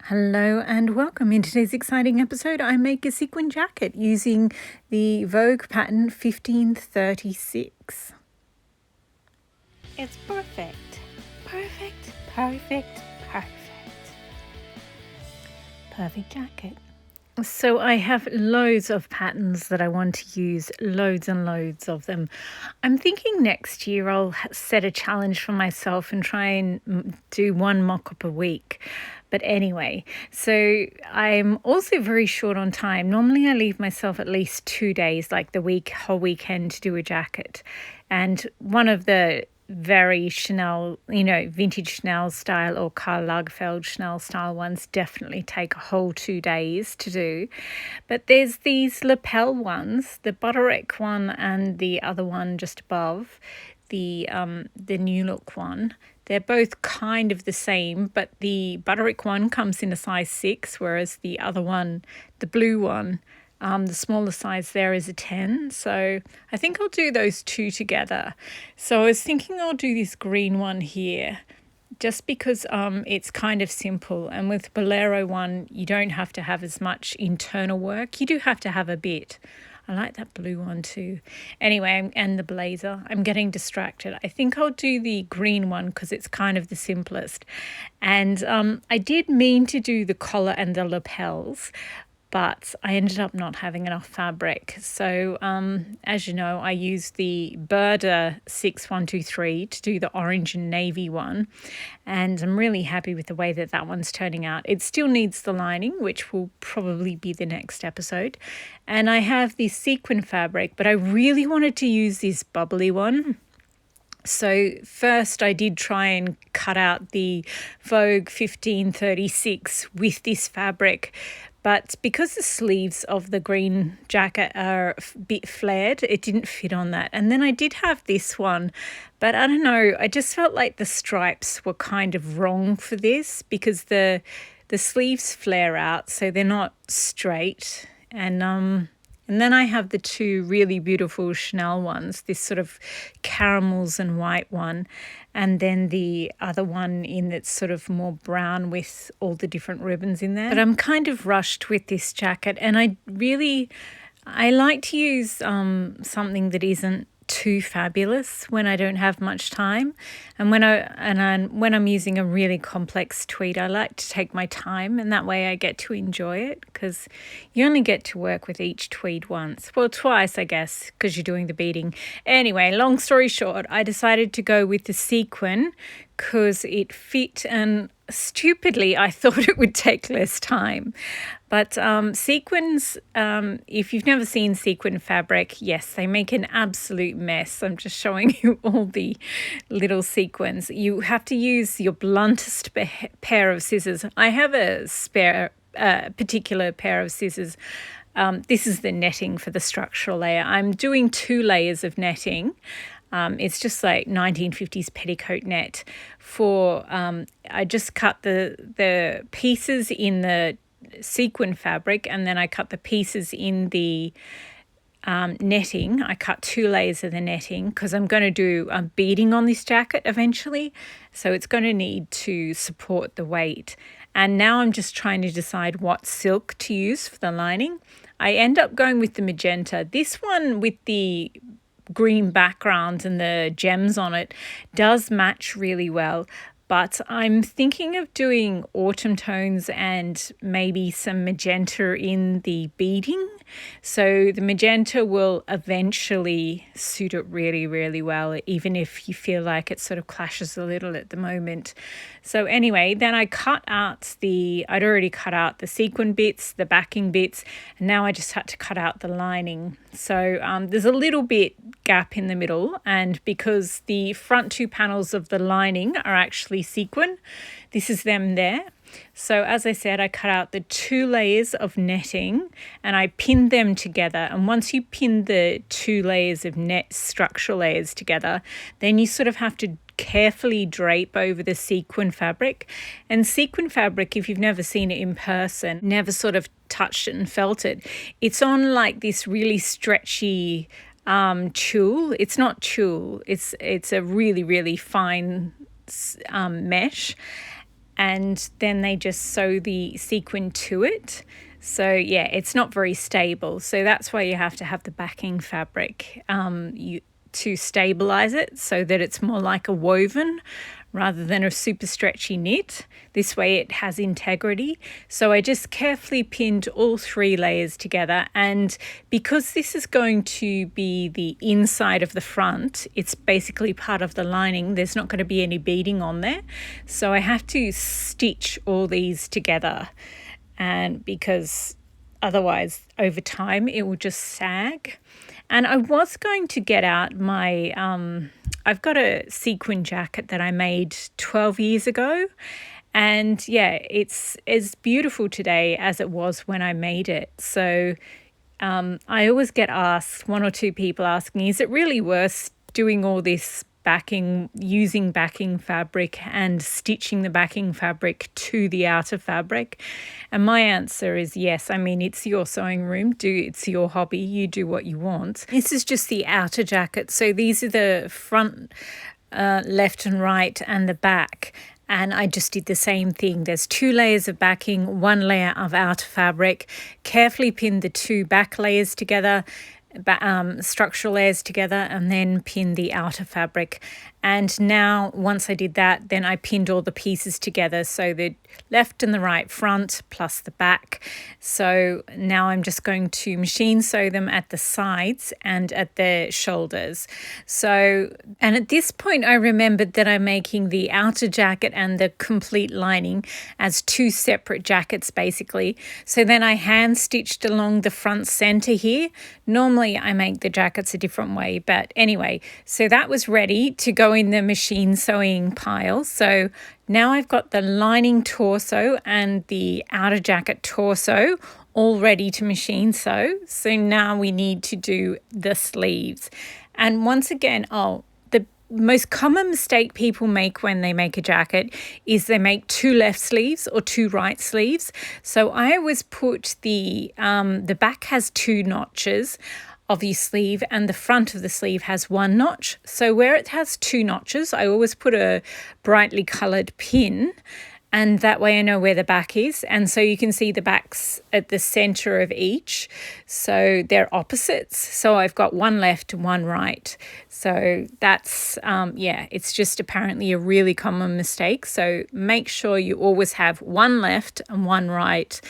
Hello and welcome. In today's exciting episode, I make a sequin jacket using the Vogue pattern 1536. It's perfect. Perfect, perfect, perfect. Perfect jacket. So I have loads of patterns that I want to use, loads and loads of them. I'm thinking next year I'll set a challenge for myself and try and do one mock-up a week. But anyway, so I'm also very short on time. Normally I leave myself at least 2 days, like the whole weekend, to do a jacket. And one of the very Chanel, vintage Chanel style or Karl Lagerfeld Chanel style ones definitely take a whole 2 days to do. But there's these lapel ones, the Butterick one and the other one just above, the New Look one. They're both kind of the same, but the Butterick one comes in a size 6, whereas the other one, the blue one, the smaller size there is a 10. So I think I'll do those two together. So I was thinking I'll do this green one here just because it's kind of simple. And with Bolero one, you don't have to have as much internal work. You do have to have a bit. I like that blue one too. Anyway, and the blazer. I'm getting distracted. I think I'll do the green one because it's kind of the simplest. And I did mean to do the collar and the lapels, but I ended up not having enough fabric. So as you know, I used the Burda 6123 to do the orange and navy one. And I'm really happy with the way that that one's turning out. It still needs the lining, which will probably be the next episode. And I have the sequin fabric, but I really wanted to use this bubbly one. So first I did try and cut out the Vogue 1536 with this fabric, but because the sleeves of the green jacket are a bit flared, it didn't fit on that. And then I did have this one, but I don't know, I just felt like the stripes were kind of wrong for this because the sleeves flare out, so they're not straight. And then I have the two really beautiful Chanel ones, this sort of caramels and white one, and then the other one in that's sort of more brown with all the different ribbons in there. But I'm kind of rushed with this jacket, and I like to use something that isn't too fabulous when I don't have much time. And when I'm using a really complex tweed, I like to take my time, and that way I get to enjoy it, because you only get to work with each tweed once. Well, twice, I guess, because you're doing the beading. Anyway, long story short, I decided to go with the sequin because it fit, and stupidly I thought it would take less time. But sequins, if you've never seen sequin fabric, yes, they make an absolute mess. I'm just showing you all the little sequins. You have to use your bluntest pair of scissors. I have a spare particular pair of scissors. This is the netting for the structural layer. I'm doing 2 layers of netting. It's just like 1950s petticoat net for, I just cut the pieces in the sequin fabric, and then I cut the pieces in the netting. I cut 2 layers of the netting because I'm going to do beading on this jacket eventually, so it's going to need to support the weight. And now I'm just trying to decide what silk to use for the lining. I end up going with the magenta. This one with the green background and the gems on it does match really well, but I'm thinking of doing autumn tones and maybe some magenta in the beading. So the magenta will eventually suit it really, really well, even if you feel like it sort of clashes a little at the moment. So anyway, then I'd already cut out the sequin bits, the backing bits, and now I just had to cut out the lining. So there's a little bit gap in the middle, and because the front 2 panels of the lining are actually sequin, this is them there. So as I said, I cut out the 2 layers of netting and I pinned them together. And once you pin the 2 layers of net structural layers together, then you sort of have to carefully drape over the sequin fabric. And sequin fabric, if you've never seen it in person, never sort of touched it and felt it, it's on like this really stretchy tulle. It's not tulle, it's a really, really fine mesh. and then they just sew the sequin to it. So yeah, it's not very stable. So that's why you have to have the backing fabric to stabilize it, so that it's more like a woven rather than a super stretchy knit. This way it has integrity. So I just carefully pinned all 3 layers together, and because this is going to be the inside of the front, it's basically part of the lining, there's not going to be any beading on there. So I have to stitch all these together, and because otherwise over time it will just sag. And I was going to get out my, I've got a sequin jacket that I made 12 years ago. And yeah, it's as beautiful today as it was when I made it. So I always get asked, 1 or 2 people ask me, is it really worth doing all this backing, using backing fabric and stitching the backing fabric to the outer fabric? And my answer is yes. I mean, it's your sewing room, it's your hobby, you do what you want. This is just the outer jacket. So these are the front, left and right, and the back. And I just did the same thing. There's 2 layers of backing, 1 layer of outer fabric, carefully pinned the 2 back layers together, structural layers together, and then pin the outer fabric. And now once I did that, then I pinned all the pieces together, so the left and the right front plus the back. So now I'm just going to machine sew them at the sides and at the shoulders. So, and at this point I remembered that I'm making the outer jacket and the complete lining as 2 separate jackets basically. So then I hand stitched along the front center here. Normally I make the jackets a different way, but anyway, so that was ready to go in the machine sewing pile. So now I've got the lining torso and the outer jacket torso all ready to machine sew. So now we need to do the sleeves. And once again, the most common mistake people make when they make a jacket is they make 2 left sleeves or 2 right sleeves. So I always put the back has 2 notches of your sleeve, and the front of the sleeve has 1 notch. So where it has 2 notches, I always put a brightly coloured pin, and that way I know where the back is. And so you can see the backs at the centre of each. So they're opposites. So I've got 1 left and 1 right. So that's, it's just apparently a really common mistake. So make sure you always have 1 left and 1 right.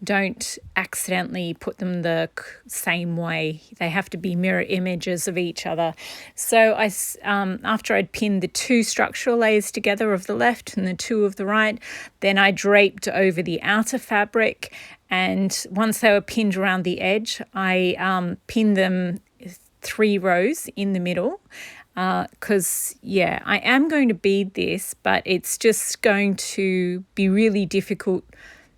Don't accidentally put them the same way. They have to be mirror images of each other. So after I'd pinned the 2 structural layers together of the left and the 2 of the right, then I draped over the outer fabric, and once they were pinned around the edge, I pinned them 3 rows in the middle, because I am going to bead this, but it's just going to be really difficult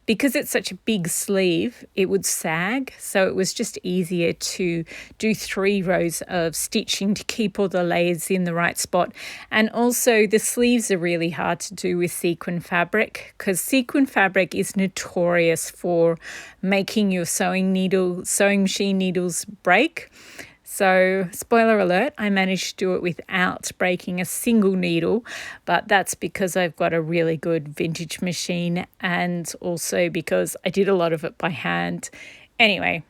because it's such a big sleeve. It would sag, so it was just easier to do 3 rows of stitching to keep all the layers in the right spot. And also the sleeves are really hard to do with sequin fabric, because sequin fabric is notorious for making your sewing machine needles break. So, spoiler alert, I managed to do it without breaking a single needle, but that's because I've got a really good vintage machine, and also because I did a lot of it by hand. Anyway,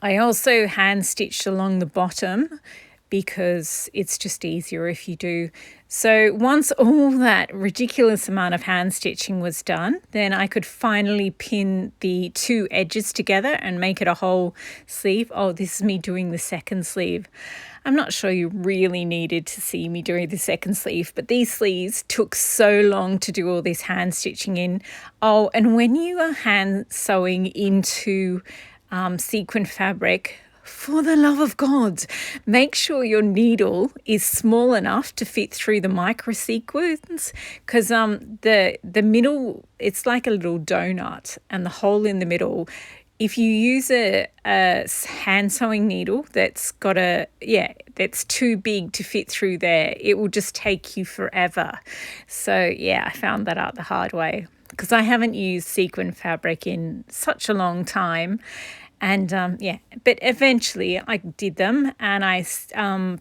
I also hand stitched along the bottom because it's just easier if you do. So once all that ridiculous amount of hand stitching was done, then I could finally pin the 2 edges together and make it a whole sleeve. Oh, this is me doing the second sleeve. I'm not sure you really needed to see me doing the second sleeve, but these sleeves took so long to do all this hand stitching in. Oh, and when you are hand sewing into sequin fabric, for the love of God, make sure your needle is small enough to fit through the micro sequins, because the middle, it's like a little donut, and the hole in the middle, if you use a hand sewing needle that's too big to fit through there, it will just take you forever. So I found that out the hard way, because I haven't used sequin fabric in such a long time. And yeah, but eventually I did them and I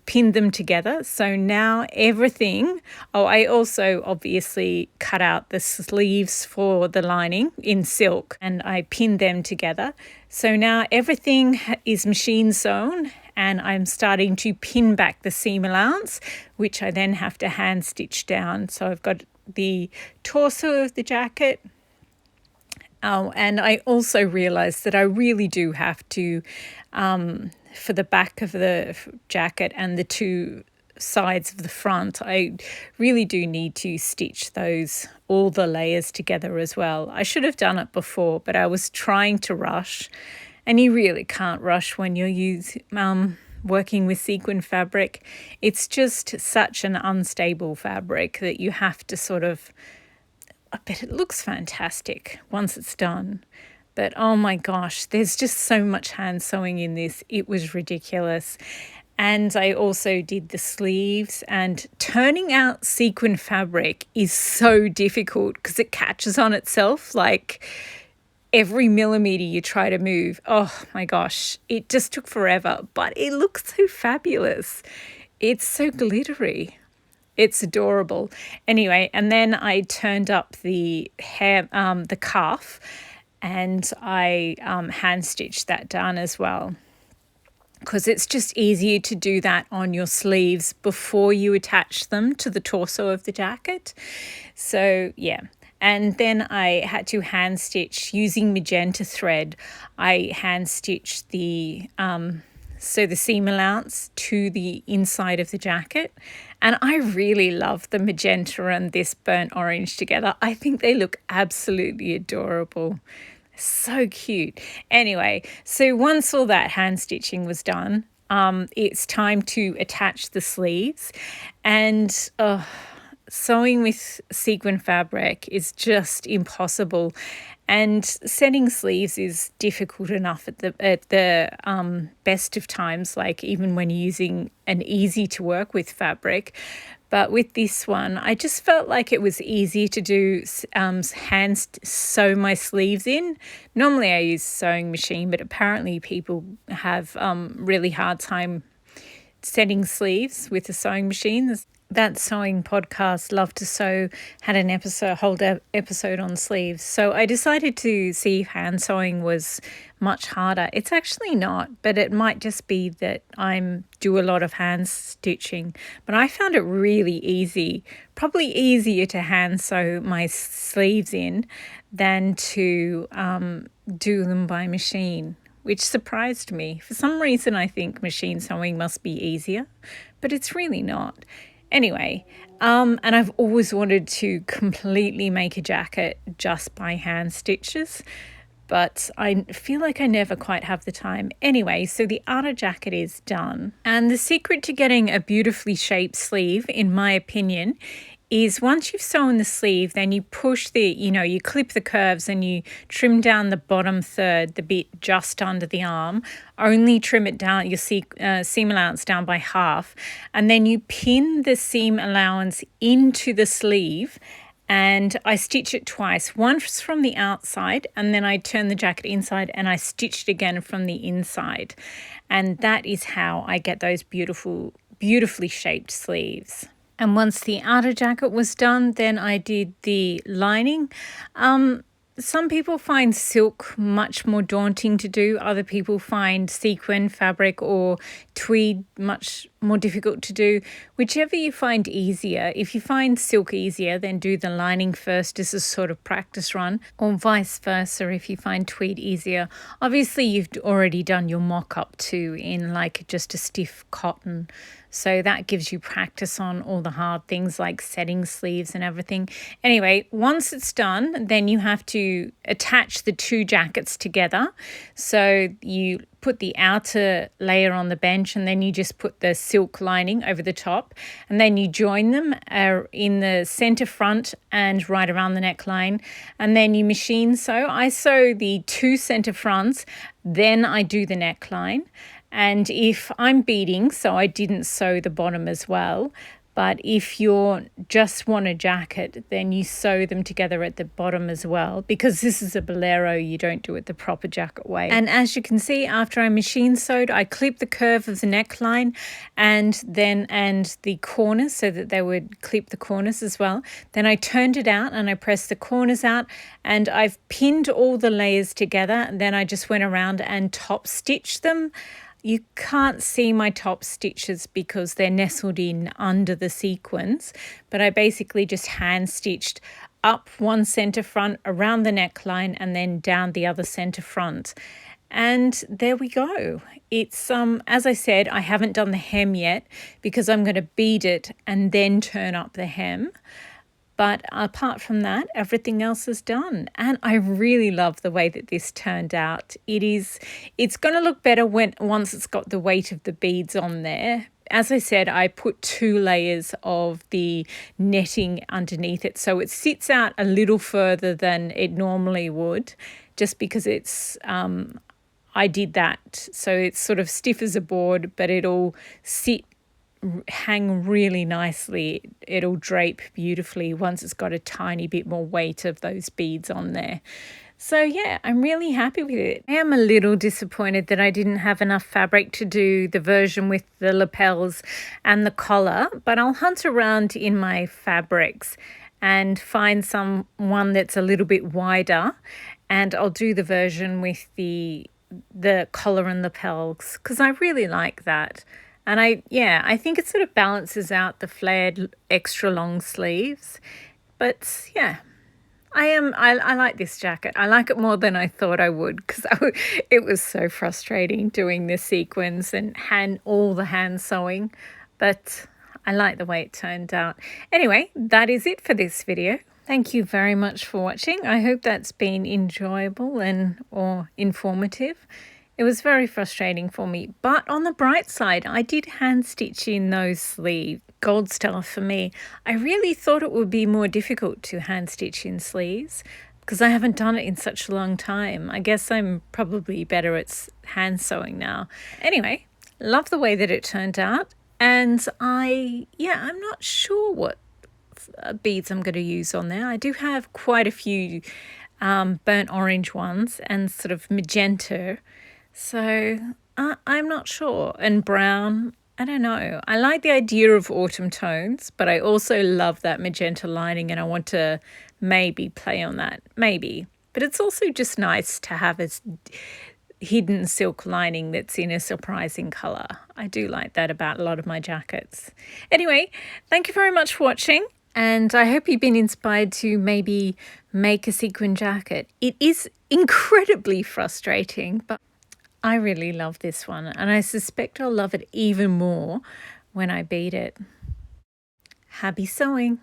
pinned them together. So now everything, oh, I also obviously cut out the sleeves for the lining in silk and I pinned them together. So now everything is machine sewn and I'm starting to pin back the seam allowance, which I then have to hand stitch down. So I've got the torso of the jacket. Oh, and I also realised that I really do have to, for the back of the jacket and the two sides of the front, I really do need to stitch all the layers together as well. I should have done it before, but I was trying to rush, and you really can't rush when you're working with sequin fabric. It's just such an unstable fabric that you have to sort of, I bet it looks fantastic once it's done. But oh my gosh, there's just so much hand sewing in this. It was ridiculous. And I also did the sleeves, and turning out sequin fabric is so difficult because it catches on itself. Like every millimeter you try to move, oh my gosh, it just took forever, but it looks so fabulous. It's so glittery. It's adorable. Anyway, and then I turned up the calf, and I hand stitched that down as well, because it's just easier to do that on your sleeves before you attach them to the torso of the jacket. So yeah. And then I had to hand stitch using magenta thread. I hand stitched the seam allowance to the inside of the jacket. And I really love the magenta and this burnt orange together. I think they look absolutely adorable. So cute. Anyway, so once all that hand stitching was done, it's time to attach the sleeves. And sewing with sequin fabric is just impossible, and setting sleeves is difficult enough at the best of times, like even when you're using an easy to work with fabric. But with this one, I just felt like it was easy to do hand sew my sleeves in. Normally I use sewing machine, but apparently people have really hard time setting sleeves with a sewing machine. That sewing podcast, Love to Sew, had an whole episode on sleeves. So I decided to see if hand sewing was much harder. It's actually not, but it might just be that I do a lot of hand stitching. But I found it really easy, probably easier to hand sew my sleeves in than to do them by machine, which surprised me. For some reason, I think machine sewing must be easier, but it's really not. Anyway, and I've always wanted to completely make a jacket just by hand stitches, but I feel like I never quite have the time. Anyway, so the outer jacket is done. And the secret to getting a beautifully shaped sleeve, in my opinion, is once you've sewn the sleeve, then you push you clip the curves and you trim down the bottom third, the bit just under the arm. Only trim it down, your seam allowance down by half. And then you pin the seam allowance into the sleeve, and I stitch it twice. Once from the outside, and then I turn the jacket inside and I stitch it again from the inside. And that is how I get those beautifully shaped sleeves. And once the outer jacket was done, then I did the lining. Some people find silk much more daunting to do. Other people find sequin fabric or tweed much more difficult to do. Whichever you find easier. If you find silk easier, then do the lining first as a sort of practice run, or vice versa if you find tweed easier. Obviously, you've already done your mock-up too in like just a stiff cotton. So that gives you practice on all the hard things like setting sleeves and everything. Anyway, once it's done, then you have to attach the two jackets together. So you put the outer layer on the bench, and then you just put the silk lining over the top, and then you join them in the center front and right around the neckline, and then you machine sew. I sew the two center fronts, then I do the neckline. And if I'm beading, so I didn't sew the bottom as well, But if you just want a jacket, then you sew them together at the bottom as well. Because this is a bolero, you don't do it the proper jacket way. And as you can see, after I machine sewed, I clipped the curve of the neckline and the corners so that they would clip the corners as well. Then I turned it out and I pressed the corners out, and I've pinned all the layers together. And then I just went around and top stitched them. You can't see my top stitches because they're nestled in under the sequins, but I basically just hand stitched up one center front, around the neckline, and then down the other center front. And there we go. It's as I said, I haven't done the hem yet because I'm going to bead it and then turn up the hem. But apart from that, everything else is done. And I really love the way that this turned out. It's going to look better once it's got the weight of the beads on there. As I said, I put 2 layers of the netting underneath it, so it sits out a little further than it normally would, just because I did that. So it's sort of stiff as a board, but it'll hang really nicely. It'll drape beautifully once it's got a tiny bit more weight of those beads on there. So yeah, I'm really happy with it. I am a little disappointed that I didn't have enough fabric to do the version with the lapels and the collar, but I'll hunt around in my fabrics and find one that's a little bit wider, and I'll do the version with the collar and lapels because I really like that. And I think it sort of balances out the flared extra long sleeves. But yeah, I like this jacket. I like it more than I thought I would because it was so frustrating doing the sequins and all the hand sewing. But I like the way it turned out. Anyway, that is it for this video. Thank you very much for watching. I hope that's been enjoyable or informative. It was very frustrating for me, but on the bright side, I did hand stitch in those sleeves. Gold star for me. I really thought it would be more difficult to hand stitch in sleeves because I haven't done it in such a long time. I guess I'm probably better at hand sewing now. Anyway, love the way that it turned out, and I'm not sure what beads I'm going to use on there. I do have quite a few burnt orange ones and sort of magenta. So I'm not sure. And brown, I don't know. I like the idea of autumn tones, but I also love that magenta lining and I want to maybe play on that. Maybe. But it's also just nice to have a hidden silk lining that's in a surprising colour. I do like that about a lot of my jackets. Anyway, thank you very much for watching. And I hope you've been inspired to maybe make a sequin jacket. It is incredibly frustrating, but I really love this one, and I suspect I'll love it even more when I bead it. Happy sewing!